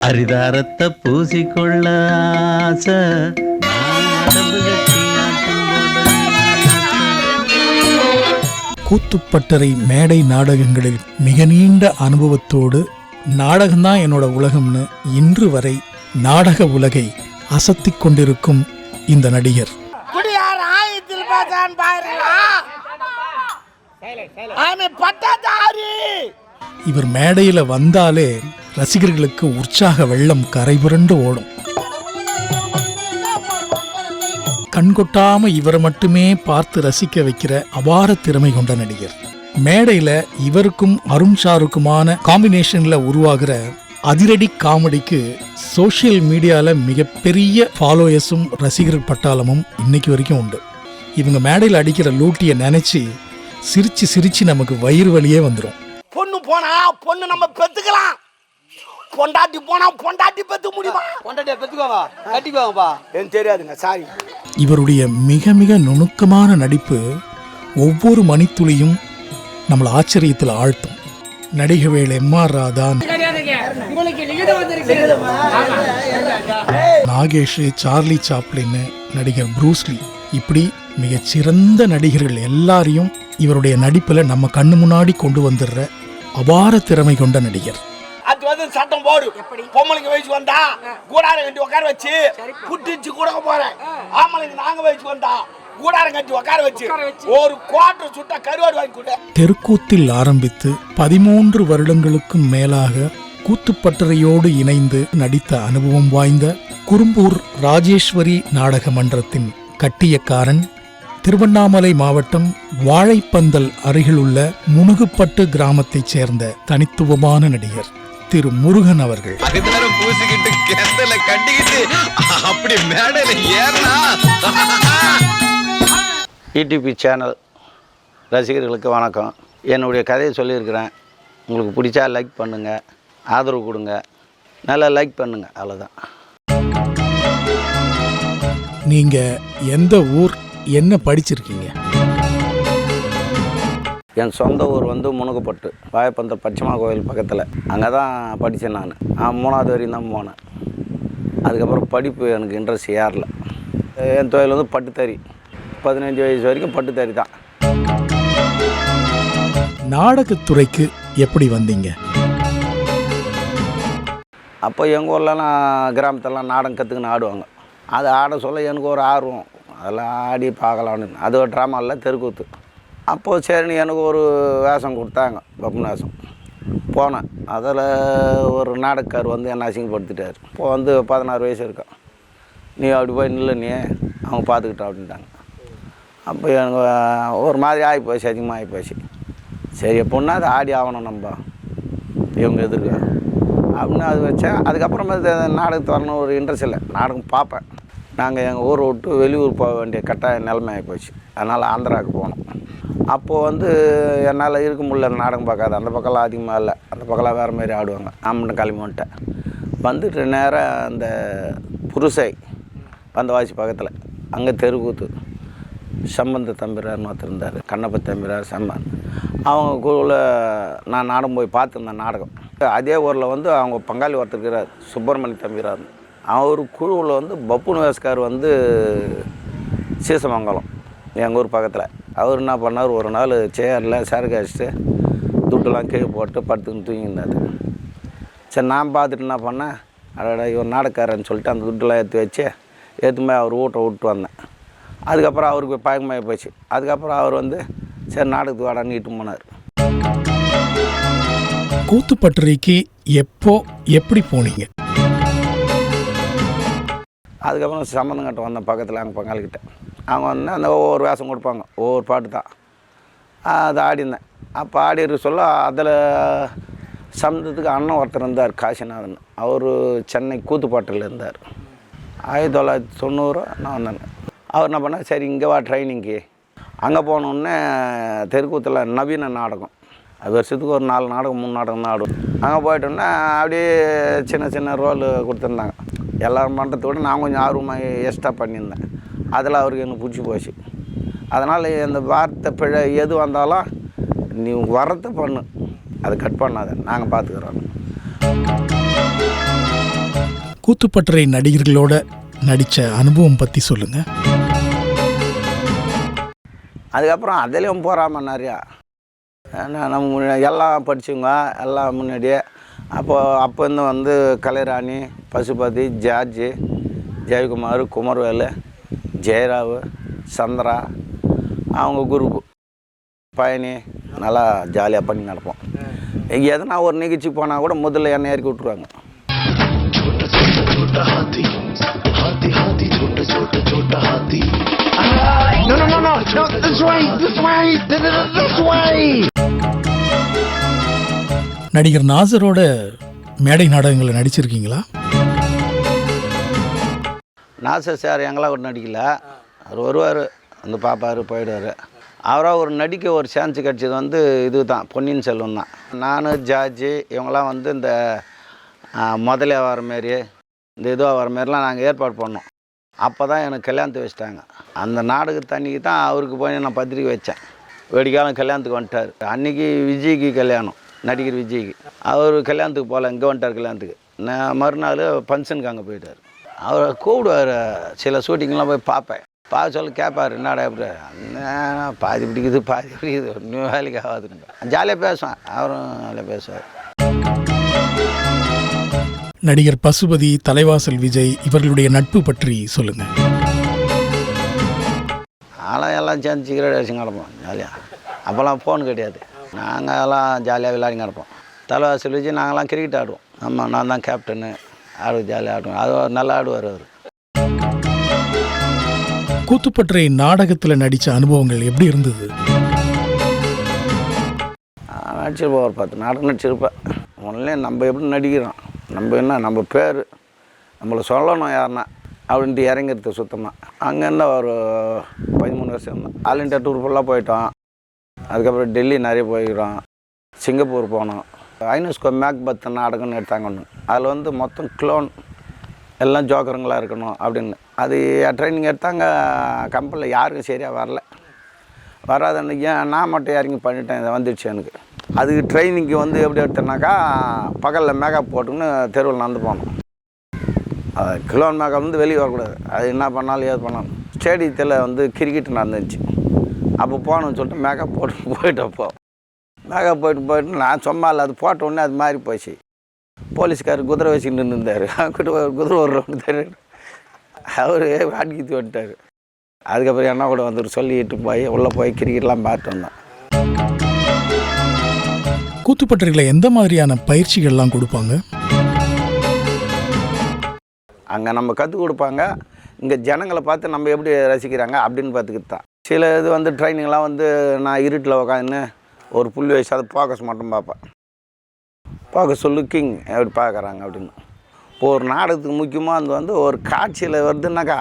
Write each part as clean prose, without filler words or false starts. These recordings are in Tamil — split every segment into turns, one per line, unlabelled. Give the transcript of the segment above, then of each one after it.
அரிதாரத்தை பூசிக்கொள்ள ஆசை,
கூத்துப்பட்டறை மேடை நாடகங்களில் மிக நீண்ட அனுபவத்தோடு நாடகம்தான் என்னோட உலகம்னு இன்று வரை நாடக உலகை அசத்திக் கொண்டிருக்கும் இந்த நடிகர் இவர் மேடையில வந்தாலே ரசிகர்களுக்கு உற்சாக வெள்ளம் கரைபுரண்டு ஓடும். கண்கொட்டாம இவரை மட்டுமே பார்த்து ரசிக்க வைக்கிற அபார திறமை கொண்ட நடிகர். மேடையில இவருக்கும் அருண் ஷாருக்குமான காம்பினேஷன்ல உருவாகிற அதிரடி காமெடிக்கு சோசியல் மீடியால மிகப்பெரிய ஃபாலோயர்ஸும் ரசிகர் பட்டாளமும் இன்னைக்கு வரைக்கும் உண்டு. இவங்க மேடையில் அடிக்கிற லூட்டியை நினைச்சு சிரிச்சு சிரிச்சு நமக்கு வயிறு வலியே வந்துடும்.
பொண்ணு போனா பொண்ணு நம்ம பெத்துக்கலாம், பொண்டாட்டி போனா பொண்டாட்டி பெத்துக்க முடியுமா?
பொண்டாட்டியை பெத்துக்கோங்க, கட்டிக்குவாங்கப்பா.
எனக்கு தெரியாதுங்க, சாரி.
இவருடைய மிக மிக நுணுக்கமான நடிப்பு ஒவ்வொரு மணித்துளியும் நம்மளை ஆச்சரியத்தில் ஆழ்த்தும். நடிகவேள் M R. Radha, Nagesh, Charlie Chaplin, நடிகர் ப்ரூஸ்லி, இப்படி மிகச்சிறந்த நடிகர்கள் எல்லாரையும் இவருடைய நடிப்புல நம்ம கண்ணு முன்னாடி கொண்டு வந்துடுற அபார திறமை கொண்ட நடிகர்.
அது வந்து சட்டம் போடு, பொம்பளைங்க வயசு வந்தா கூடாரம் கட்டி உட்கார வச்சு புட்டிச்சு கூட போறேன். ஆம்பளைங்க நாங்க வயசு வந்தா கூடாரம் கட்டி உட்கார வச்சு ஒரு குவார்டர் சுட்டா கருவாடு வாங்கி கூட.
தெருக்கூத்தில் ஆரம்பித்து 13 வருடங்களுக்கும் மேலாக கூத்துப்பட்டறையோடு இணைந்து நடித்த அனுபவம் வாய்ந்த குரும்பூர் ராஜேஸ்வரி நாடக மன்றத்தின் கட்டியக்காரன், திருவண்ணாமலை மாவட்டம் வாழைப்பந்தல் அருகிலுள்ள முனுகுப்பட்டு கிராமத்தைச் சேர்ந்த தனித்துவமான நடிகர் திரு முருகன் அவர்கள்.
யூடியூப் சேனல் ரசிகர்களுக்கு வணக்கம். என்னுடைய கதையை சொல்லியிருக்கிறேன். உங்களுக்கு பிடிச்சா லைக் பண்ணுங்கள், ஆதரவு கொடுங்க, நல்லா லைக் பண்ணுங்கள், அவ்வளோதான்.
நீங்கள் எந்த ஊர், என்ன படிச்சிருக்கீங்க?
என் சொந்த ஊர் வந்து முனுகுப்பட்டு, வாழைப்பந்தல் பச்சைமா கோயில் பக்கத்தில். அங்கே தான் படித்தேன். நான் 3வது வரையும் தான் போனேன். அதுக்கப்புறம் படிப்பு எனக்கு இன்ட்ரெஸ்ட் ஏறல. என் தொழில் வந்து பட்டுத்தறி. 15 வயசு வரைக்கும் பட்டுத்தறி தான்.
நாடகத்துறைக்கு எப்படி வந்தீங்க?
அப்போ எங்கள் ஊர்லலாம் கிராமத்திலலாம் நாடகம் கற்றுக்குன்னு ஆடுவாங்க. அது ஆட சொல்ல எனக்கு ஒரு ஆர்வம், அதெல்லாம் ஆடி பார்க்கலான்னு. அது ஒரு ட்ராமாவில் தெருக்கூத்து. அப்போது சரின்னு எனக்கு ஒரு வேஷம் கொடுத்தாங்க, பப்புன் வேஷம். போனேன். அதில் ஒரு நாடகக்கார் வந்து என்னை அசிங்கப்படுத்திட்டார். இப்போ வந்து 16 வயசு இருக்கும், நீ அப்படி போய் நில்ல, நீ அவங்க பார்த்துக்கிட்டோம் அப்படின்ட்டாங்க. அப்போ எனக்கு ஒரு மாதிரி ஆகிப்போச்சு, அதிகமாக ஆகிப்போச்சு. சரி எப்படின்னா அது ஆடி ஆகணும் நம்ம இவங்க எதிர்க்க அப்படின்னு அது வச்சேன். அதுக்கப்புறமா நாடகத்து வரணும் ஒரு இன்ட்ரெஸ்ட் இல்லை. நாடகம் பார்ப்பேன். நாங்கள் எங்கள் ஊரை விட்டு வெளியூர் போக வேண்டிய கட்டாய நிலைமை ஆகிப்போச்சு. அதனால் ஆந்திராவுக்கு போனோம். அப்போது வந்து என்னால் இருக்க முடியல, நாடகம் பார்க்காது. அந்த பக்கம்லாம் அதிகமாக இல்லை, அந்த பக்கம்லாம் வேறு மாதிரி ஆடுவாங்க. நான் கிளம்பி வந்துட்டேன். வந்துட்டு நேராக அந்த புருசை பந்தவாசி பக்கத்தில் அங்கே தெருக்கூத்து சம்பந்த தம்பிரார்னு ஒருத்தர் இருந்தார், கண்ணப்ப தம்பிரார் சம்பந்த். அவங்க குழுவில் நான் நாடகம் போய் பார்த்துருந்தேன் நாடகம். அதே ஊரில் வந்து அவங்க பங்காளி ஒருத்தர் இருக்கிறார், சுப்பிரமணிய தம்பிரார். அவர் குழுவில் வந்து பப்புன் வேஸ்கார் வந்து சீசமங்கலம் எங்கள் ஊர் பக்கத்தில். அவர் என்ன பண்ணார், ஒரு நாள் சேரில் சரக்கு அடிச்சுட்டு துட்டெல்லாம் கீழே போட்டு படுத்துன்னு தூங்கியிருந்தார். சரி நான் பார்த்துட்டு என்ன பண்ணேன், அடடா இவர் நாடகக்காரன்னு சொல்லிட்டு அந்த துட்டெல்லாம் ஏற்றி வச்சு ஏற்றுமே அவர் வீட்டை விட்டு வந்தேன். அதுக்கப்புறம் அவருக்கு பயங்கரமாக போச்சு. அதுக்கப்புறம் அவர் வந்து சரி நாடகத்துக்கு வாடான்னு இட்டு போனார்.
கூத்துப்பட்டறைக்கு எப்போ எப்படி போனீங்க?
அதுக்கப்புறம் சம்பந்தங்கிட்ட வந்தேன், பக்கத்தில் அங்கே பங்காளிக்கிட்ட. அவங்க வந்து அந்த ஒவ்வொரு வேஷம் கொடுப்பாங்க, ஒவ்வொரு பாட்டு தான். அதை ஆடினேன். அப்போ ஆடிட்டு சொல்ல அதில் சம்பந்தத்துக்கு அண்ணன் ஒருத்தர் இருந்தார், காசிநாதன். அவர் சென்னை கூத்துப்பாட்டில் இருந்தார். 1990 நான் வந்தேன். அவர் என்ன பண்ணால் சரி இங்கே வா ட்ரைனிங்கு. அங்கே போனோடனே தெருக்கூத்தில் நவீன நாடகம், அது வருஷத்துக்கு ஒரு 4 நாடகம் 3 நாடகம் தான் ஆடுவோம். அங்கே போயிட்டோன்னா அப்படியே சின்ன சின்ன ரோல் கொடுத்துருந்தாங்க. எல்லோரும் பண்ணுறத விட நான் கொஞ்சம் ஆர்வமாக எக்ஸ்ட்ரா பண்ணியிருந்தேன். அதில் அவருக்கு எனக்கு பிடிச்சி போச்சு. அதனால் இந்த வார்த்தை பிழை எது வந்தாலும் நீ வரத்தை பண்ணு, அதை கட் பண்ணாத, நாங்கள் பார்த்துக்குறோம்.
கூத்துப்பட்டறை நடிகர்களோட நடித்த அனுபவம் பற்றி சொல்லுங்கள்.
அதுக்கப்புறம் அதுலேயும் போகாமல் நிறையா நம்ம எல்லாம் படித்தவங்க எல்லாம் முன்னாடியே அப்போ இருந்து வந்து கலைராணி, பசுபதி, ஜார்ஜி, ஜெயக்குமார், குமர்வேலு, ஜெயராவு, சந்திரா, அவங்க குரூப்பு பயணி நல்லா ஜாலியாக பண்ணி நடப்போம். இங்கே எதனா ஒரு நிகழ்ச்சி போனால் கூட முதல்ல என்னை இறக்கி விட்ருவாங்க.
நடிகர் நாசரோட மேடை நாடகங்களை நடிச்சிருக்கீங்களா?
நாசர் சார் எங்களாம் ஒரு நடிக்கல, அவர் வருவார் வந்து பார்ப்பார் போயிடுவார். அவராக ஒரு நடிக்க ஒரு சான்ஸ் கிடச்சது வந்து இது தான், பொன்னியின் செல்வன் தான். நான் ஜார்ஜி இவங்களாம் வந்து இந்த முதலே வர மாரி இந்த இதுவாக வர மாரிலாம் நாங்கள் ஏற்பாடு பண்ணோம். அப்போ தான் எனக்கு கல்யாணத்தை வச்சிட்டாங்க. அந்த நாடகத்து அன்றைக்கி தான் அவருக்கு போய் நான் பத்திரிக்கை வச்சேன். வெடிக்காலம் கல்யாணத்துக்கு வந்துட்டார். அன்றைக்கி விஜய்க்கு கல்யாணம், நடிகர் விஜய்க்கு. அவர் கல்யாணத்துக்கு போகல, இங்கே வந்துட்டார் கல்யாணத்துக்கு. நான் மறுநாள் ஃபங்க்ஷனுக்கு அங்கே போயிட்டார். அவரை கூப்பிடுவார், சில ஷூட்டிங்லாம் போய் பார்ப்பேன். பார்க்க சொல்ல கேட்பார், என்னடா எப்படி பாதி பிடிக்குது பாதி பிடிக்குது, இன்னும் வேலைக்கு ஆகாதுங்க. ஜாலியாக பேசுவேன், அவரும் ஜாலியாக பேசுவார்.
நடிகர் பசுபதி, தலைவாசல் விஜய் இவர்களுடைய நட்பு பற்றி சொல்லுங்கள்.
ஆனால் எல்லாம் சேர்ந்து சிகரெட் அடிச்சு கிடப்போம் ஜாலியாக. அப்போல்லாம் ஃபோன் கிடையாது, நாங்கள் எல்லாம் ஜாலியாக விளையாடி கிடப்போம். தலைவாசல் விஜய் நாங்கள்லாம் கிரிக்கெட் ஆடுவோம். ஆமாம், நான் தான் கேப்டனு, ஜாலியாக ஆடுவோம். அது நல்லா ஆடுவார் அவர்.
கூத்துப்பட்டறை நாடகத்தில் நடித்த அனுபவங்கள் எப்படி இருந்தது?
நடிச்சிருப்போம், ஒரு 10 நாடகம் நடிச்சிருப்பேன். ஒன்றுலே நம்ம எப்படி நடிக்கிறோம், நம்ம என்ன நம்ம பேர் நம்மளை சொல்லணும் யாருன்னா அப்படின்ட்டு இறங்கிறது சுத்தமாக. அங்கேருந்து ஒரு 13 வருஷம் இருந்தோம். ஆல் இண்டியா டூர் ஃபுல்லாக போயிட்டோம். அதுக்கப்புறம் டெல்லி நிறைய போய்க்கிறோம், சிங்கப்பூர் போனோம். ஐநூஸ்கோ மேக்பத் நாடகம்னு எடுத்தாங்க ஒன்று. அதில் வந்து மொத்தம் க்ளோன் எல்லாம் ஜோக்கருங்களாக இருக்கணும் அப்படின்னு. அது ட்ரைனிங் எடுத்தாங்க. கம்பெனியில் யாருக்கும் சரியாக வராது அன்றைக்கி. நான் மட்டும் இறங்கி பண்ணிட்டேன், இதை வந்துடுச்சு எனக்கு. அதுக்கு ட்ரைனிங்க்கு வந்து எப்படி எடுத்தேன்னாக்கா, பகலில் மேக்கப் போட்டுன்னு தெருவில் நடந்து போனோம். அது கிலோன் மேக்கப் வந்து வெளியே வரக்கூடாது. அது என்ன பண்ணாலும் ஏது பண்ணாலும். ஸ்டேடியத்தில் வந்து கிரிக்கெட் நடந்துச்சு. அப்போ போகணுன்னு சொல்லிட்டு மேக்கப் போயிட்டப்போ மேக்கப் போயிட்டு நான் சும்மா இல்லை, அது போட்ட உடனே அது மாறி போச்சு. போலீஸ்கார் குதிரை வச்சுட்டு இருந்தார். குதிரை ஒரு ரவுண்டு தெரியும், அவர் வாடிக்கிட்டு வந்துட்டார். அதுக்கப்புறம் என்ன கூட வந்துட்டு சொல்லிட்டு போய் உள்ளே போய் கிரிக்கெட்லாம் பார்த்து வந்தோம்.
கூத்துப்பட்டறையில் எந்த மாதிரியான பயிற்சிகள்லாம் கொடுப்பாங்க?
அங்கே நம்ம கற்றுக் கொடுப்பாங்க. இங்கே ஜனங்களை பார்த்து நம்ம எப்படி ரசிக்கிறாங்க அப்படின்னு பார்த்துக்கிட்டு தான். சில இது வந்து ட்ரைனிங்லாம் வந்து நான் இருட்டில் உக்காந்துன்னு ஒரு புள்ளி வயசு அதை ஃபோக்கஸ் மட்டும் பார்ப்பேன். ஃபோக்கஸ் லுக்கிங் எப்படி பார்க்குறாங்க அப்படின்னு. இப்போ ஒரு நாடகத்துக்கு முக்கியமாக அது வந்து ஒரு காட்சியில் வருதுன்னாக்கா,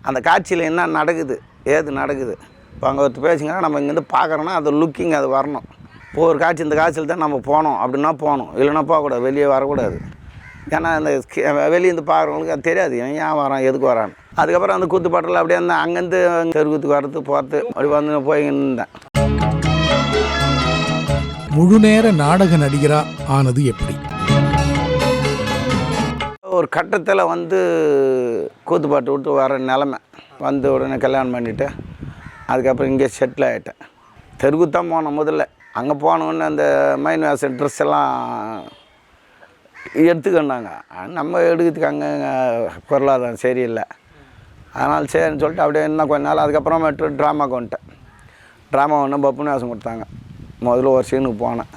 அந்த காட்சியில் என்ன நடக்குது, ஏது நடக்குது. இப்போ அங்கே ஒருத்தர் பேசுங்கன்னா நம்ம இங்கேருந்து பார்க்குறோன்னா அது லுக்கிங் அது வரணும். இப்போ ஒரு காட்சி, இந்த காட்சியில் தான் நம்ம போனோம் அப்படின்னா போகணும், இல்லைன்னா போகக்கூடாது, வெளியே வரக்கூடாது. ஏன்னா அந்த வெளியே இருந்து பார்க்குறவங்களுக்கு அது தெரியாது, ஏன் வரான் எதுக்கு வரான்னு. அதுக்கப்புறம் அந்த கூத்துப்பாட்டில் அப்படியே இருந்தேன். அங்கேருந்து தெருக்கூத்துக்கு வரது போகிறது அப்படி வந்து போய்கின்னு இருந்தேன்.
முழு நேர நாடக நடிகராக ஆனது எப்படி?
ஒரு கட்டத்தில் வந்து கூத்துப்பாட்டு விட்டு வர நிலமை வந்து உடனே கல்யாணம் பண்ணிவிட்டு அதுக்கப்புறம் இங்கே செட்டில் ஆகிட்டேன். தெருக்கூத்தான் போனோம் முதல்ல. அங்கே போனோன்னு அந்த மைன் வாச ட்ரெஸ் எல்லாம் எடுத்துக்கிட்டாங்க. நம்ம எடுக்கிறதுக்கு அங்கே பொருளாதாரம் சரியில்லை. அதனால் சரின்னு சொல்லிட்டு அப்படியே இன்னும் கொஞ்ச நாள் அதுக்கப்புறமேட்டு ட்ராமாவுக்கு வந்துட்டேன். ட்ராமா ஒன்று பப்புன்னு வேஷம் கொடுத்தாங்க. முதல்ல ஒரு சீனுக்கு போனேன்.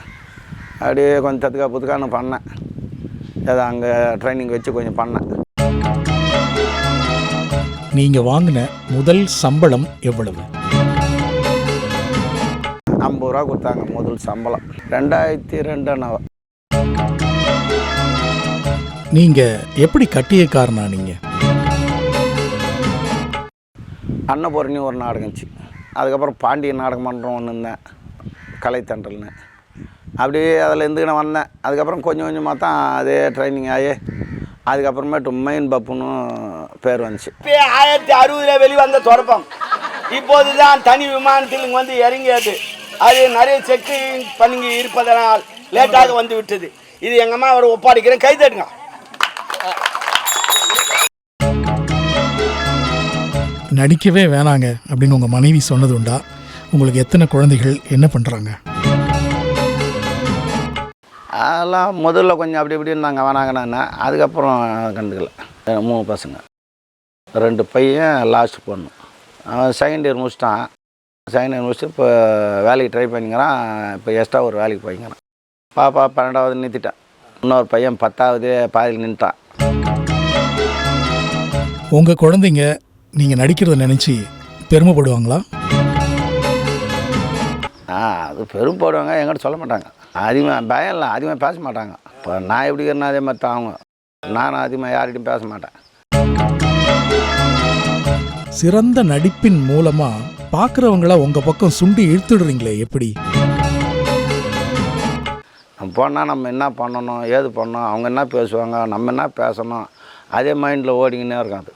அப்படியே கொஞ்சம் தத்துக்கா நான் பண்ணேன். அதை அங்கே ட்ரைனிங் வச்சு கொஞ்சம் பண்ணேன்.
நீங்கள் வாங்கின முதல் சம்பளம் எவ்வளவு?
50 ரூபா கொடுத்தாங்க முதல் சம்பளம். 2002
நீங்கள் எப்படி கட்டியக்காரனா? நீங்கள்
அன்னபூரணி ஒரு நாடகம் இருந்துச்சு. அதுக்கப்புறம் பாண்டியன் நாடகம் பண்ணுறோம் ஒன்று இருந்தேன், கலைத்தன்றல்னு. அப்படியே அதில் இருந்து நான் வந்தேன். அதுக்கப்புறம் கொஞ்சம் கொஞ்சமாக தான் அதே ட்ரைனிங் ஆகி அதுக்கப்புறமேட்டு மெயின் பப்புன்னு பேர் வந்துச்சு.
இப்போ 1960 வெளிவந்த தொடப்பம் இப்போது தான் தனி விமானத்தில் இங்கே வந்து இறங்கியது. அது நிறைய செக்கிங் பண்ணி இருப்பதனால் லேட்டாக வந்து விட்டது. இது எங்கள் அம்மா அவர் ஒப்பாடிக்கிறேன், கை தட்டுங்க.
நடிக்கவே வேணாங்க அப்படின்னு உங்கள் மனைவி சொன்னது உண்டா? உங்களுக்கு எத்தனை குழந்தைகள், என்ன பண்ணுறாங்க?
அதெல்லாம் முதல்ல கொஞ்சம் அப்படி இப்படி இருந்தாங்க, வேணாங்கண்ணா. அதுக்கப்புறம் கண்டுக்கல. 3 பசங்க, 2 பையன், லாஸ்ட் பொண்ணு. அவன் செகண்ட் இயர் முடிச்சிட்டான். செகண்ட் இயர் முடிச்சுட்டு இப்போ வேலைக்கு ட்ரை பண்ணிக்கிறான். இப்போ எக்ஸ்ட்ரா ஒரு வேலைக்கு போய்க்கிறான். பாப்பா 12வது நிறுத்திட்டான். இன்னொரு பையன் 10வது பாதியில் நின்றுட்டான்.
உங்கள் குழந்தைங்க நீங்கள் நடிக்கிறத நினச்சி பெருமைப்படுவாங்களா?
அது பெருமைப்படுவாங்க, எங்கிட்ட சொல்ல மாட்டாங்க. அதிகமாக பயம் இல்லை, அதிகமாக பேச மாட்டாங்க. இப்போ நான் எப்படி இருக்கேன்னா அதே மாதிரி தான் அவங்க. நானும் அதிகமாக யார்கிட்டையும் பேச மாட்டேன்.
சிறந்த நடிப்பின் மூலமாக பார்க்குறவங்கள உங்கள் பக்கம் சுண்டி இழுத்துடுறீங்களே, எப்படி?
நம்ம போனால் நம்ம என்ன பண்ணணும், ஏது பண்ணணும், அவங்க என்ன பேசுவாங்க, நம்ம என்ன பேசணும், அதே மைண்டில் ஓடிக்கினே இருக்காது.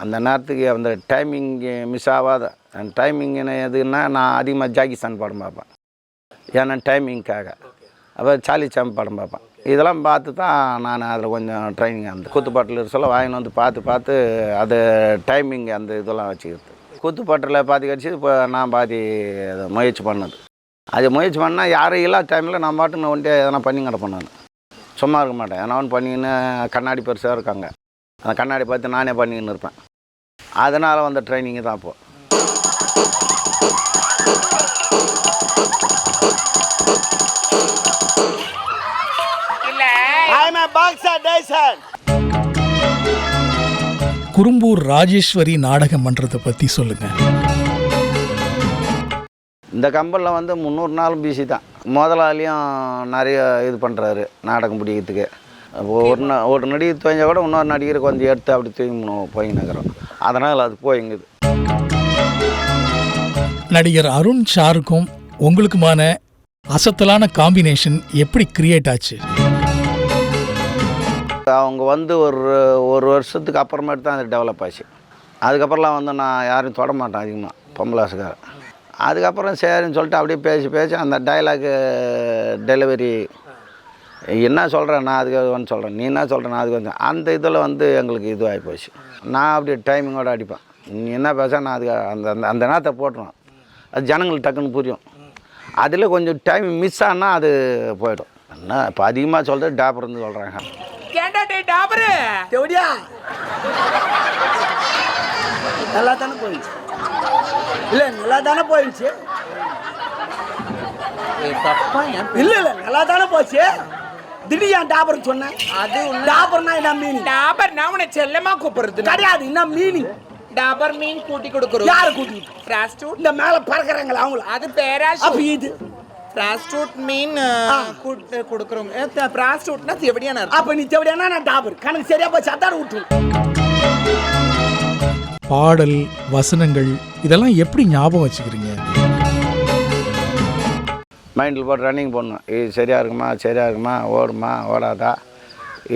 அந்த நேரத்துக்கு அந்த டைமிங் மிஸ் ஆகாத அந்த டைமிங் எதுன்னா நான் அதிகமாக ஜாக்கிஸ்தான் படம் பார்ப்பேன். ஏன்னா டைமிங்காக. அப்போ சார்லி சாம் படம் பார்ப்பேன். இதெல்லாம் பார்த்து தான் நான் அதில் கொஞ்சம் ட்ரைனிங் அந்த குத்துப்பாட்டில் சொல்ல வாங்கின்னு வந்து பார்த்து அது டைமிங் அந்த இதெல்லாம் வச்சுக்கிறது. குத்துப்பாட்டில் பாதி கிடச்சி இப்போ நான் பாதி அதை முயற்சி பண்ணது. அது முயற்சி பண்ணால் யாரும் இல்லாத டைமில் நான் பாட்டு ஒன்றியே எதனா பண்ணி கிடப்பேன். நான் சும்மா இருக்க மாட்டேன். ஏன்னா ஒன்று பண்ணிக்கின்னு கண்ணாடி பெருசாக இருக்காங்க, அந்த கண்ணாடி பார்த்து நானே பண்ணிக்கின்னு இருப்பேன். அதனால் வந்த ட்ரைனிங்கு தான் இப்போது.
குறும்பூர் ராஜேஸ்வரி நாடக மன்றத்தை பற்றி சொல்லுங்கள்.
இந்த கம்பெனியில் வந்து 300 நாளும் பிசி தான். முதலாளியும் நிறைய இது பண்ணுறாரு நாடகம் பிடிக்கிறதுக்கு. ஒரு நடிகர் துவஞ்சால் கூட இன்னொரு நடிகரை கொஞ்சம் எடுத்து அப்படி தூங்கி போயின்னுக்கிறோம். அதனால் அது போயிங்குது.
நடிகர் அருண் ஷாருக்கும் உங்களுக்குமான அசத்தலான காம்பினேஷன் எப்படி கிரியேட் ஆச்சு?
அவங்க வந்து ஒரு வருஷத்துக்கு அப்புறமேட்டு தான் அது டெவலப் ஆச்சு. அதுக்கப்புறம்லாம் வந்து நான் யாரையும் தொட மாட்டேன் அதிகமாக, பொம்பளாசுக்காரன். அதுக்கப்புறம் சரின்னு சொல்லிட்டு அப்படியே பேசி அந்த டைலாகு டெலிவரி என்ன சொல்கிறேன் நான் அதுக்கு வந்து சொல்கிறேன், நீ என்ன சொல்கிறேன் நான் அதுக்கு வந்து அந்த இதில் வந்து எங்களுக்கு இதுவாகி போச்சு. நான் அப்படியே டைமிங்கோடு அடிப்பேன். நீ என்ன பேச நான் அதுக்கு அந்த நேரத்தை போட்டுருவேன். அது ஜனங்களுக்கு டக்குன்னு புரியும். அதில் கொஞ்சம் டைம் மிஸ் ஆனால் அது போயிடும். என்ன இப்போ அதிகமாக சொல்கிறது டாப்பர்னு சொல்கிறாங்க.
நல்லா தானே போயிடுச்சு? இல்லை நல்லா தானே போயிடுச்சு? இல்லை நல்லா தானே போச்சு. திடீர் டாபர் சொன்னேன். அது டாபர்னா என்ன மீனிங்?
டாபர்னா உன்னை செல்லமா கூப்பிடுறது
கிடையாது. என்ன மீனிங்?
டாபர் மீன் கூட்டி கொடுக்குறோம்.
யாரு கூட்டி?
பிராஸ்டியூட்.
இந்த மேல பறக்குறாங்களா அவங்கள?
அது பேராஷூட்.
அப்ப இது
பிராஸ்டியூட் மீன் கொடுக்குறோம். பிராஸ்டியூட்னா செவடியான.
அப்ப நீ செவடியானா நான் டாபர். கணக்கு சரியா போச்சு. அதான் விட்டு.
பாடல் வசனங்கள் இதெல்லாம் எப்படி ஞாபகம் வச்சுக்கிறீங்க?
மைண்டில் போட்டு ரன்னிங் பண்ணுவேன். இது சரியாக இருக்குமா, ஓடுமா, ஓடாதா,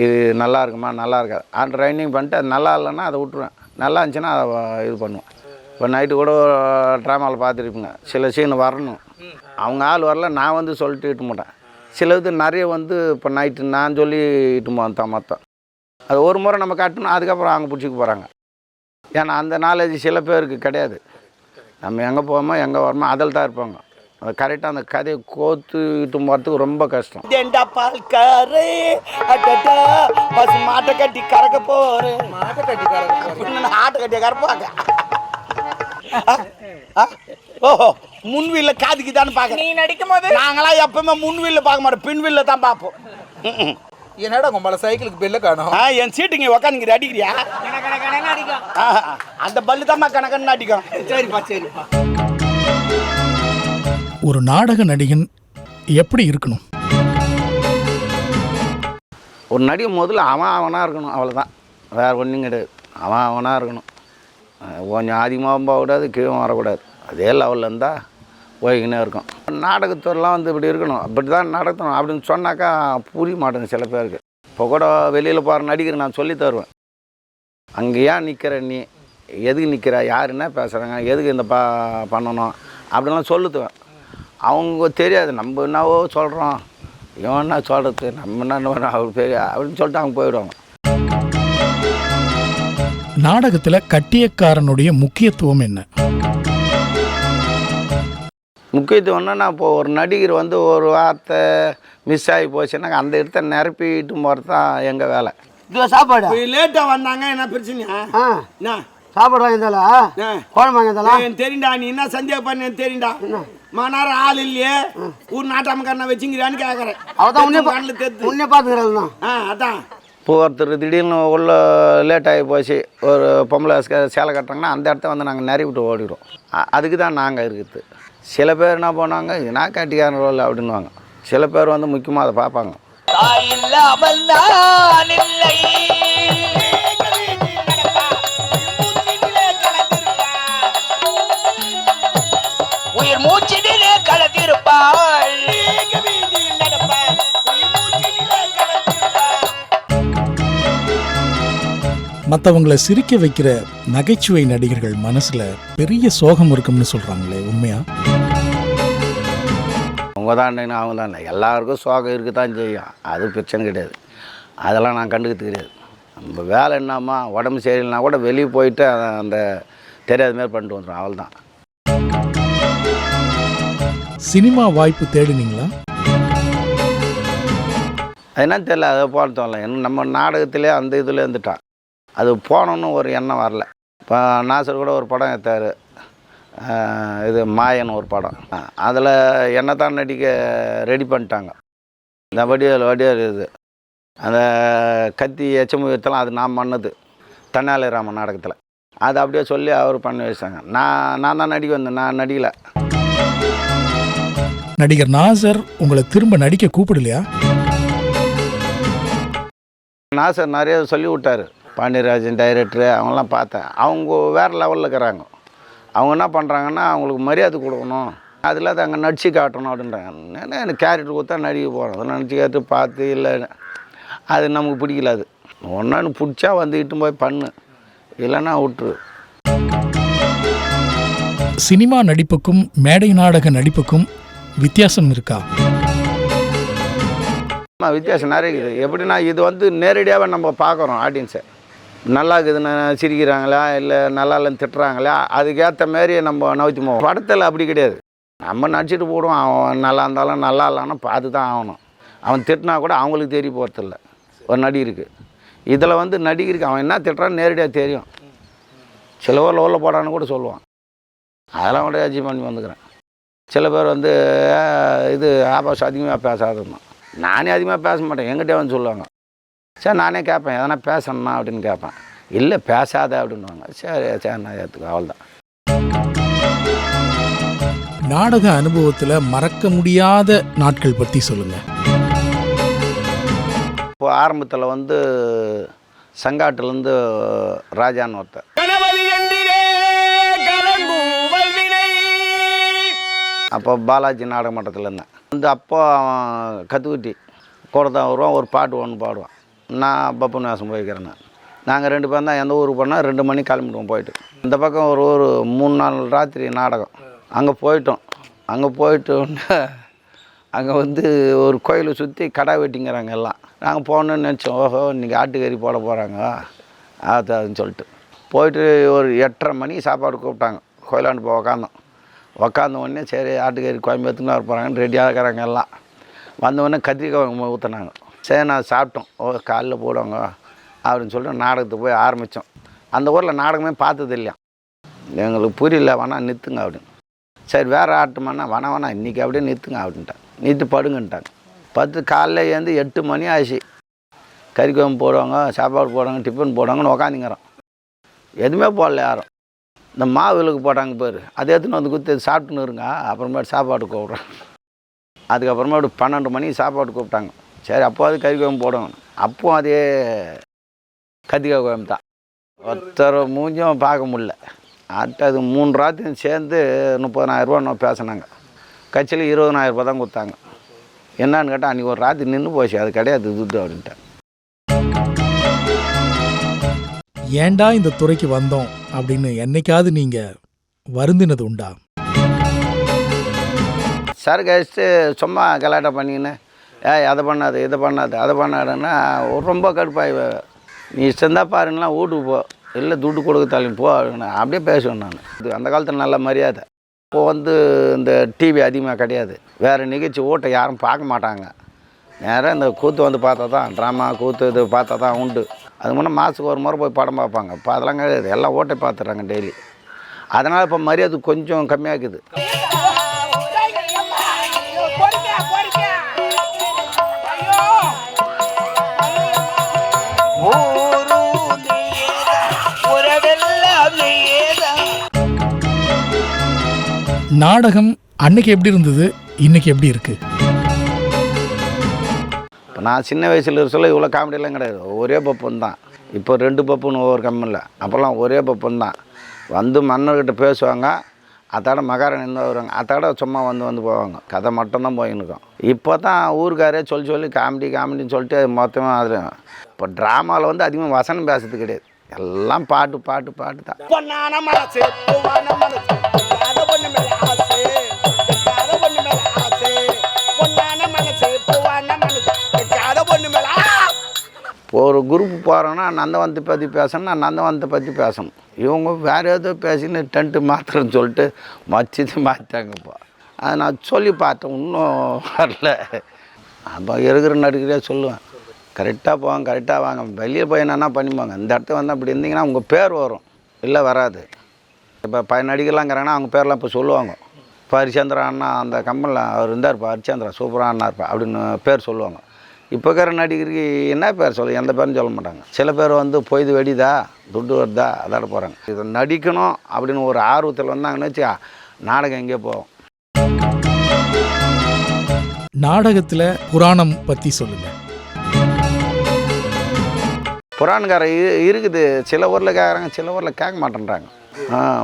இது நல்லா இருக்குமா, நல்லா இருக்காது. அந்த ரன்னிங் பண்ணிட்டு அது நல்லா இல்லைன்னா அதை விட்டுருவேன். நல்லா இருந்துச்சுன்னா அதை இது பண்ணுவேன். இப்போ நைட்டு கூட ட்ராமாவில் பார்த்துருப்பீங்க, சில சீன் வரணும், அவங்க ஆள் வரல, நான் வந்து சொல்லிட்டு இட்டு மாட்டேன். சில இது நிறைய வந்து இப்போ நைட்டு நான் சொல்லி இட்டு போவேன் மொத்தம். அது ஒரு முறை நம்ம காட்டணும், அதுக்கப்புறம் அவங்க பிடிச்சிக்க போகிறாங்க. ஏன்னா அந்த நாலேஜ் சில பேருக்கு கிடையாது. நம்ம எங்கே போவோமோ எங்கே வரோமோ அதில் தான் இருப்பாங்க. அது கரெக்டாக அந்த கதையை கோத்து இட்டு போகிறதுக்கு ரொம்ப கஷ்டம்.
மாட்டை கட்டி கறக்க போறேன். மாட்டை கட்டி ஆட்டை கட்டி கறப்பாங்க. ஓஹோ, முன்வீல்ல காதுக்கு தானே பார்க்க.
நீ நடிக்கும் போது
நாங்களாம் எப்பவுமே முன்வீல்ல பார்க்க மாட்டோம், பின்வீல்ல தான் பார்ப்போம்.
என்னடா உங்கள சைக்கிளுக்கு பெல்ல காணோம்?
என் சீட்டுங்க உக்காந்துங்க அடிக்கிறியா? அந்த பல்லு தான் கணக்கன்னு அடிக்கும். சரிப்பா சரிப்பா.
ஒரு நாடக நடிகன் எப்படி இருக்கணும்?
ஒரு நடிகன் முதல்ல அவனாக இருக்கணும், அவ்வளோதான். வேறு ஒன்றும் கிடையாது. அவனாக இருக்கணும். கொஞ்சம் அதிகமாகவும் போகக்கூடாது, கீழே வரக்கூடாது. அதே லெவலில் இருந்தால் போய்கினே இருக்கும். நாடகத்துறைலாம் வந்து இப்படி இருக்கணும், அப்படி தான் நடத்தணும் அப்படின்னு சொன்னாக்கா புரிய மாட்டேங்குது சில பேருக்கு. இப்போ கூட வெளியில் போகிற நடிகர் நான் சொல்லி தருவேன். அங்கே ஏன் நிற்கிற நீ, எதுக்கு நிற்கிறா, யார் என்ன பேசுகிறாங்க, எதுக்கு இந்த பண்ணணும் அப்படின்லாம் சொல்லுத்துவேன். அவங்க தெரியாது நம்ம என்னவோ சொல்கிறோம், இவன் என்ன சொல்கிறது, நம்ம என்ன அவர் பெரிய அப்படின்னு சொல்லிட்டு அவங்க போயிடுவாங்க.
நாடகத்தில் கட்டியக்காரனுடைய முக்கியத்துவம் என்ன?
முக்கியத்துவம்னா நான் இப்போ ஒரு நடிகர் வந்து ஒரு வார்த்தை மிஸ் ஆகி போச்சுன்னா அந்த இடத்த நிரப்பிட்டு போகிறது தான் எங்கள் வேலை.
இது சாப்பாடு
லேட்டாக வந்தாங்க என்ன பிரச்சனையா? என்ன
சாப்பாடு வாங்கியிருந்தாலா, குழம்பு வாங்கியிருந்தாலா?
தெரியுண்டா, நீ என்ன சந்தேகம் பண்ணு தெரியுண்டா. மணி ஆள் இல்லையே, ஊர் நாட்டாமக்காரனை வச்சுங்கிறான்னு கேட்குறேன்.
அவதான் உன்னே பார்த்துக்கிறாள்.
அதான்
இப்போ ஒருத்தர் திடீர்னு உள்ள லேட் ஆகி போச்சு, ஒரு பொம்பளை சேலை கட்டுறாங்கன்னா அந்த இடத்த வந்து நாங்கள் நிறவிட்டு ஓடிடுவோம். அதுக்கு தான் நாங்கள் இருக்குது. சில பேர் என்ன பண்ணுவாங்க, நான் கட்டிக்காரன் ரோல் அப்படின்வாங்க. சில பேர் வந்து முக்கியமாக அதை பார்ப்பாங்க.
உயிர் மூச்சினிலே கலந்திருப்பாள்.
மற்றவங்களை சிரிக்க வைக்கிற நகைச்சுவை நடிகர்கள் மனசுல பெரிய சோகம் இருக்கும்னு சொல்றாங்களே, உண்மையா?
அவங்க தான் அவங்க தான் எல்லாருக்கும் சோகம் இருக்க தான் செய்யும், அது பிரச்சனை கிடையாது. அதெல்லாம் நான் கண்டுக்கிறது கிடையாது. நம்ம வேலை என்னம்மா, உடம்பு சரியில்லைனா கூட வெளியே போயிட்டு அந்த தெரியாத மாதிரி பண்ணிட்டு வந்துடும், அவள் தான்.
சினிமா வாய்ப்பு தேடினீங்களா?
அது என்னன்னு தெரியல, அதை போகிறதில்ல. நம்ம நாடகத்திலே அந்த இதில் இருந்துட்டான், அது போகணுன்னு ஒரு எண்ணம் வரல. இப்போ நாசர் கூட ஒரு படம் எடுத்தார், இது மாயன் ஒரு படம். அதில் என்ன தான் நடிக்க ரெடி பண்ணிட்டாங்க. இந்த வடிவேல் இது அந்த கத்தி எச்சமுகத்தெல்லாம் அது நான் பண்ணது தெனாலிராமன் நாடகத்தில். அது அப்படியே சொல்லி அவர் பண்ணி வச்சாங்க. நான் தான் நடிக்க வந்தேன், நான் நடிக்கலை.
நடிகர் நாசர் உங்களை திரும்ப நடிக்க கூப்பிடலையா?
நாசர் நிறைய சொல்லி விட்டார். பாண்டியராஜன் டைரக்டரு அவங்களாம் பார்த்தேன். அவங்க வேறு லெவலில் இருக்கிறாங்க. அவங்க என்ன பண்ணுறாங்கன்னா, அவங்களுக்கு மரியாதை கொடுக்கணும், அதில் அதை அங்கே நடிச்சு காட்டணும் அப்படின்றாங்க. ஏன்னா எனக்கு கேரக்டர் கொடுத்தா நடிக்க போகிறோம், அதை நடிச்சு கேட்டு பார்த்து இல்லை அது நமக்கு பிடிக்கல. அது ஒன்று பிடிச்சா வந்து இட்டு போய் பண்ணு, இல்லைன்னா விட்டுரு.
சினிமா நடிப்புக்கும் மேடை நாடக நடிப்புக்கும் வித்தியாசம் இருக்கா?
வித்தியாசம் நிறைய இருக்குது. எப்படின்னா இது வந்து நேரடியாகவே நம்ம பார்க்குறோம் ஆடியன்ஸை. நல்லா இருக்குதுன்னு சிரிக்கிறாங்களா இல்லை நல்லா இல்லைன்னு திட்டுறாங்களா, அதுக்கேற்ற மாரி நம்ம நவுத்தி போவோம். படத்தில் அப்படி கிடையாது. நம்ம நடிச்சிட்டு போடுவோம், அவன் நல்லா இருந்தாலும் நல்லா இல்லைன்னா பார்த்து தான் ஆகணும். அவன் திட்டினா கூட அவங்களுக்கு தெரிய போகிறதில்ல ஒரு நடிகருக்கு. இதில் வந்து நடிகருக்கு அவன் என்ன திட்டுறான்னு நேரடியாக தெரியும். சில ஊரில் உள்ள போடான்னு கூட சொல்லுவான். அதெல்லாம் கூட அச்சீவ் பண்ணி வந்துக்கிறேன். சில பேர் வந்து இது ஆபாசம் அதிகமாக பேசாதுன்னா, நானே அதிகமாக பேச மாட்டேன். எங்கிட்டே வந்து சொல்லுவாங்க. சரி நானே கேட்பேன், எதனா பேசணுமா அப்படின்னு கேட்பேன். இல்லை பேசாத அப்படின்வாங்க. சரி நான் ஏற்றுக்க, அவள்தான்.
நாடக அனுபவத்தில் மறக்க முடியாத நாட்கள் பற்றி சொல்லுங்கள்.
இப்போ ஆரம்பத்தில் வந்து சங்காட்டிலேருந்து ராஜான்னு ஒருத்தர், அப்போ பாலாஜி நாடக மன்றத்தில் இருந்தேன். வந்து அப்போ அவன் கற்றுக்குட்டி கூட தான் வருவான், ஒரு பாட்டு ஒன்று பாடுவான். நான் பப்புன்னு வேஷம் போய்க்கிறேன். நாங்கள் 2 பேர் தான் எந்த ஊருக்கு போனால் 2 மணிக்கு கிளம்பிடுவோம். போயிட்டு இந்த பக்கம் ஒரு 3-4 ராத்திரி நாடகம். அங்கே போயிட்டோம். அங்கே போயிட்டு அங்கே வந்து ஒரு கோயிலை சுற்றி கடை வெட்டிங்கிறாங்க எல்லாம். நாங்கள் போகணுன்னு நினச்சோம். ஓஹோ இன்றைக்கி ஆட்டுக்கறி போட போகிறாங்க அதுன்னு சொல்லிட்டு போயிட்டு ஒரு 8:30 மணிக்கு சாப்பாடு கூப்பிட்டாங்க. கோயிலாண்டு போய் உக்காந்த உடனே சரி ஆட்டுக்கறி குழம்பு எடுத்துன்னு வர போகிறாங்கன்னு ரெடியாக இருக்கிறாங்க எல்லாம். வந்தவுடனே கத்திரிக்காய் ஊற்றினாங்க. சரி நான் சாப்பிட்டோம். காலையில் போடுவாங்க அப்படின்னு சொல்லிட்டு நாடகத்துக்கு போய் ஆரம்பித்தோம். அந்த ஊரில் நாடகமே பார்த்தது இல்லையா, எங்களுக்கு புரியல, வேணா நிறுத்துங்க அப்படின்னு. சரி வேறு ஆட்டமானா வேணா இன்றைக்கி அப்படியே நிறுத்துங்க அப்படின்ட்டாங்க. நிறுத்து படுங்கன்ட்டாங்க. 10 காலையில் ஏந்து 8 மணி ஆச்சு. கறி குழம்பு போடுவாங்க, சாப்பாடு போடுவாங்க, டிஃபன் போடுவாங்கன்னு உக்காந்துங்கிறோம். எதுவுமே போடல யாரும். இந்த மாவிலுக்கு போட்டாங்க பேர், அதை எடுத்துன்னு வந்து குத்தி சாப்பிட்டுன்னு இருங்க, அப்புறமேட்டு சாப்பாடு கூப்பிட்றேன். அதுக்கப்புறமேட்டு 12 மணிக்கு சாப்பாடு கூப்பிட்டாங்க. சரி அப்போ அது கறி குழம்பு போடுவாங்க. அப்போ அதே கத்திரிக்காய் குழம்பு தான். ஒருத்தர் மூஞ்சும் பார்க்க முடியல. அது 3 ராத்திரியும் சேர்ந்து 30,000 ரூபா பேசினாங்க. கட்சியில் 20,000 ரூபா தான் கொடுத்தாங்க. என்னான்னு கேட்டால் அன்றைக்கி ஒரு ராத்திரி நின்று போச்சு, அது கிடையாது துட்டு அப்படின்ட்டு.
ஏன்டா இந்த துறைக்கு வந்தோம் அப்படின்னு என்னைக்காவது நீங்க வருந்தினது உண்டா?
சார் கழிச்சு சும்மா கலாட்டா பண்ணிக்கின்னு அதை பண்ணாது இதை பண்ணாது அதை பண்ணாதுன்னா ரொம்ப கடுப்பாக நீ இஷ்டந்தான் பாருன்னா வீட்டுக்கு போ, இல்லை துட்டு கொடுக்க தள்ளின்னு போ அப்படியே பேசுவேன் நான். இது அந்த காலத்தில் நல்ல மரியாதை. இப்போது இந்த டிவி அதிகமாக கிடையாது, வேறு நிகழ்ச்சி ஓட்டை யாரும் பார்க்க மாட்டாங்க. நேராக இந்த கூத்து பார்த்தா தான், ட்ராமா கூத்து இது பார்த்தா தான் உண்டு. அது முன்னே மாதத்துக்கு ஒரு முறை போய் படம் பார்ப்பாங்க. இப்போ அதெல்லாம் கிடையாது, எல்லாம் ஓட்டை பார்த்துட்றாங்க டெய்லி. அதனால் இப்போ மரியாதை கொஞ்சம் கம்மியாகுது.
நாடகம் அன்னைக்கு எப்படி இருந்தது, இன்னைக்கு எப்படி இருக்கு?
இப்போ நான் சின்ன வயசில் சொல்ல இவ்வளோ காமெடியெல்லாம் கிடையாது, ஒரே பப்புன்னு தான். இப்போ 2 பப்புன்னு ஒவ்வொரு கம்மில்ல, அப்போல்லாம் ஒரே பப்புன்னு தான். வந்து மன்னர்கிட்ட பேசுவாங்க, அதோட மகாராணி இருந்தால் வருவாங்க, அதோட சும்மா வந்து போவாங்க. கதை மட்டும்தான் போயின்னு இருக்கோம். இப்போ தான் ஊருக்காரே சொல்லி காமெடின்னு சொல்லிட்டு மொத்தமாக அதில். இப்போ ட்ராமாவில் அதிகமாக வசனம் பேசுறது கிடையாது, எல்லாம் பாட்டு தான். ஒரு குரூப் போகிறோன்னா நந்தவனத்தை பற்றி பேசணும், நான் நந்தவனத்தை பற்றி பேசணும். இவங்க வேறு ஏதோ பேசின்னு டென்ட்டு மாத்திரன்னு சொல்லிட்டு மாற்றிட்டாங்கப்பா. அதை நான் சொல்லி பார்த்தேன், இன்னும் வரல. அப்போ இருக்கிற நடிகரே சொல்லுவேன், கரெக்டாக போவாங்க, கரெக்டாக வாங்க, வெளியே போய் என்னென்னா பண்ணிப்பாங்க. இந்த இடத்துல வந்து அப்படி இருந்தீங்கன்னா உங்கள் பேர் வரும், இல்லை வராது. இப்போ நடிகர்லாங்கிறாங்கன்னா அவங்க பேர்லாம் இப்போ சொல்லுவாங்க. இப்போ ஹரிச்சந்திரா அண்ணா அந்த கம்பெனியில் அவர் இருந்தார், இப்போ ஹரிச்சந்திரா சூப்பராக அண்ணா இருப்பா அப்படின்னு பேர் சொல்லுவாங்க. இப்போ இருக்கிற நடிகருக்கு என்ன பேர் சொல்ல, எந்த பேரும் சொல்ல மாட்டாங்க. சில பேர் வந்து பொய்து வெடிதா, துட்டு வருதா, அதோட போகிறாங்க. இதை நடிக்கணும் அப்படின்னு ஒரு ஆர்வத்தில் வந்தாங்கன்னு வச்சு நாடகம் எங்கேயோ போவோம்.
நாடகத்தில் புராணம் பற்றி சொல்லுங்க.
புராணக்கார இருக்குது, சில ஊரில் கேட்குறாங்க, சில ஊரில் கேட்க மாட்டேன்றாங்க.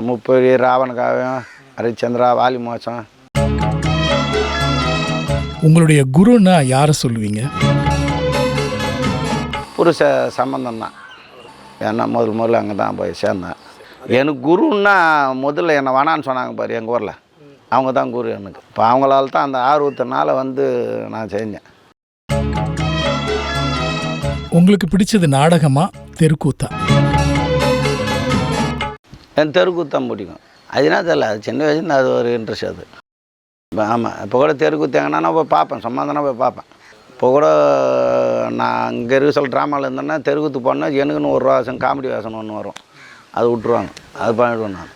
முப்பதி, ராவண காவியம், ஹரிச்சந்திரா, வாலி மோசம்.
உங்களுடைய குருன்னா யாரை சொல்லுவீங்க?
புருஷ சம்பந்தம் தான். ஏன்னா முதல்ல அங்கே தான் போய் சேர்ந்தேன். எனக்கு குருன்னா முதல்ல என்னை வேணான்னு சொன்னாங்க பாரு எங்கள் ஊரில், அவங்க தான் குரு எனக்கு. இப்போ அவங்களால தான் அந்த ஆர்வத்தினால வந்து நான் செஞ்சேன்.
உங்களுக்கு பிடிச்சது நாடகமா தெருக்கூத்தா?
என் தெருக்கூத்தான் பிடிக்கும். அதுனா தெரியல, அது சின்ன வயசுல அது ஒரு இன்ட்ரெஸ்ட் அது. ஆமாம், இப்போ கூட தெருக்கூத்தாங்கன்னா நான் போய் பார்ப்பேன், சும்மா தானே போய் பார்ப்பேன். இப்போ கூட நான் இங்கே இருக்க சொல்ல ட்ராமாவில் இருந்தேன்னா தெருக்கூத்து போனால் எனக்குன்னு ஒரு வேஷம், காமெடி வேஷம் ஒன்று வரும், அது விட்டுருவாங்க, அது பண்ணிவிடுவேன் நான்.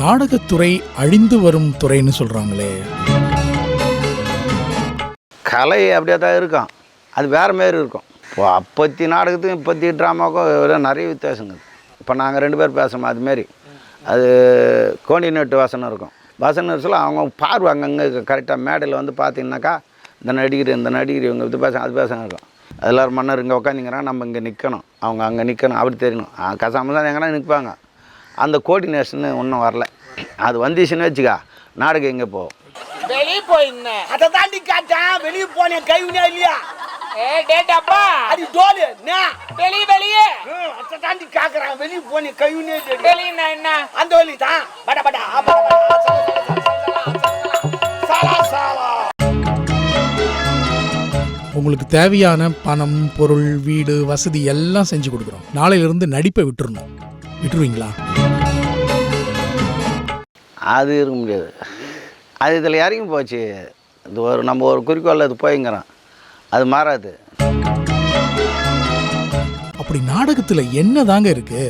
நாடகத்துறை அழிந்து வரும் துறைன்னு சொல்கிறாங்களே.
கலை அப்படியே தான் இருக்கும், அது வேறு மாரி இருக்கும். இப்போ அப்பத்தி நாடகத்துக்கும் இப்பத்தி ட்ராமாவுக்கும் நிறைய வித்தியாசங்க. இப்போ நாங்கள் 2 பேர் பேசுகிறோம், அதுமாரி அது கோஆர்டினேட் வசனம் இருக்கும். வசனம் சொல்ல அவங்க பார்வை அங்கங்கே கரெக்டாக மேடையில் வந்து பார்த்தீங்கன்னாக்கா இந்த நடிகர் இவங்க இது பேச அது பேசணும் இருக்கும். எல்லோரும் மன்னர் இங்கே உட்காந்திங்கிறாங்க, நம்ம இங்கே நிற்கணும், அவங்க அங்கே நிற்கணும், அப்படி தெரியணும். கசாமல் தான் எங்கன்னா நிற்பாங்க. அந்த கோஆர்டினேஷன் ஒன்றும் வரல, அது வந்துச்சுன்னு வச்சுக்கா நாடகம் எங்கே போகும்.
வெளியே போயிருந்தேன்,
அதை தாண்டி காட்டான். வெளியே போனேன், கைவினா இல்லையா?
டேட்டாப்பா
அது டோலு
வெளியே
அதை தாண்டி காக்குறான். வெளியே போனேன், கைவினே
வெளியே என்ன
அந்த வழி தான்.
உங்களுக்கு தேவையான பணம், பொருள், வீடு, வசதி எல்லாம் செஞ்சு கொடுக்குறோம். நாளையிலிருந்து நடிப்பை விட்டுருவீங்களா?
அது இருக்க முடியாது, அது இதில் இறங்கி போச்சு. இது நம்ம ஒரு குறிக்கோளில் இது போய்ங்கிறோம், அது மாறாது.
அப்படி நாடகத்தில் என்ன தாங்க இருக்கு?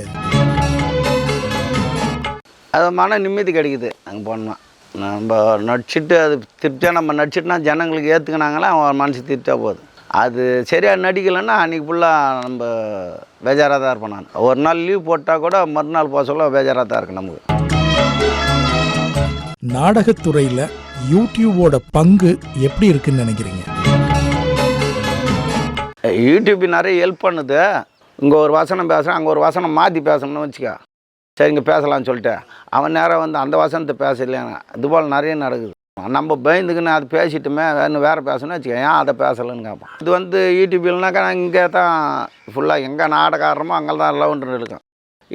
அது மன நிம்மதி கிடைக்குது அங்கே போனோம்னா. நம்ம நடிச்சுட்டு அது திருப்தியாக நம்ம நடிச்சிட்டுனா ஜனங்களுக்கு ஏற்றுக்கினாங்களா அவன் மனசு திருப்தியாக போகுது. அது சரியாக நடிக்கலைன்னா அன்றைக்கி ஃபுல்லாக நம்ம பேஜாராக தான் இருப்போம். நான் ஒரு நாள் லீவ் போட்டால் கூட மறுநாள் போக சொல்ல பேஜாராக தான் இருக்குது நமக்கு.
நாடகத்துறையில் யூடியூபோட பங்கு எப்படி இருக்குன்னு நினைக்கிறீங்க?
யூடியூப் நிறைய ஹெல்ப் பண்ணுது. இங்கே ஒரு வசனம் பேசுகிறேன், அங்கே ஒரு வசனம் மாற்றி பேசணும்னு வச்சுக்க, சரிங்க பேசலாம்னு சொல்லிட்டு அவன் நேரம் வந்து அந்த வசனத்தை பேசலையாங்க. இதுபோல் நிறைய நடக்குது. நம்ம பயந்துக்குன்னு அது பேசிட்டுமே வேறு பேசணும்னு வச்சுக்க, ஏன் அதை பேசலைன்னு கேட்போம். இது வந்து யூடியூப்லனாக்கா நான் இங்கே தான் ஃபுல்லாக எங்கே நாடகம் ஆடுறோமோ அங்கே தான் லவ்ன்றது இருக்கும்.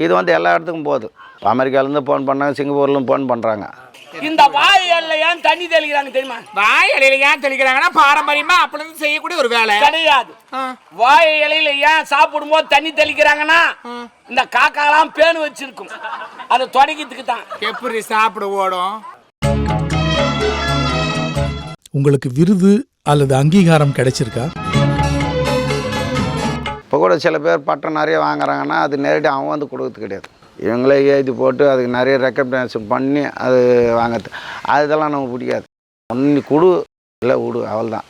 இது வந்து எல்லா இடத்துக்கும் போகுது. அமெரிக்காவிலேருந்து ஃபோன் பண்ணாங்க, சிங்கப்பூர்லேயும் ஃபோன் பண்ணுறாங்க.
இந்த வாய் இலையில ஏன் தண்ணி தெளிக்கிறாங்க தெரியுமா?
வாய் இலையில ஏன் தெளிக்கிறாங்கன்னா பாரம்பரியமா அப்படி இருந்து செய்யக்கூடிய ஒரு வேலை
கிடையாது. வாய் இலையில ஏன் சாப்பிடும்போது தண்ணி தெளிக்கிறாங்கன்னா இந்த காக்காலாம் பேனு வச்சிருக்கும், அதை தொடக்கிறதுக்கு தான்.
எப்படி சாப்பிட ஓடும்?
உங்களுக்கு விருது அல்லது அங்கீகாரம் கிடைச்சிருக்கா?
இப்போ கூட சில பேர் பட்டம் நிறைய வாங்குறாங்கன்னா அது நேரடியாக அவன் வந்து கொடுக்கறது கிடையாது. இவங்களே எழுதி போட்டு அதுக்கு நிறைய ரெக்கக்னேஷன் பண்ணி அது வாங்கிறது, அதெல்லாம் நமக்கு பிடிக்காது. ஒன்று கொடு இல்லை விடு, அவள் தான்.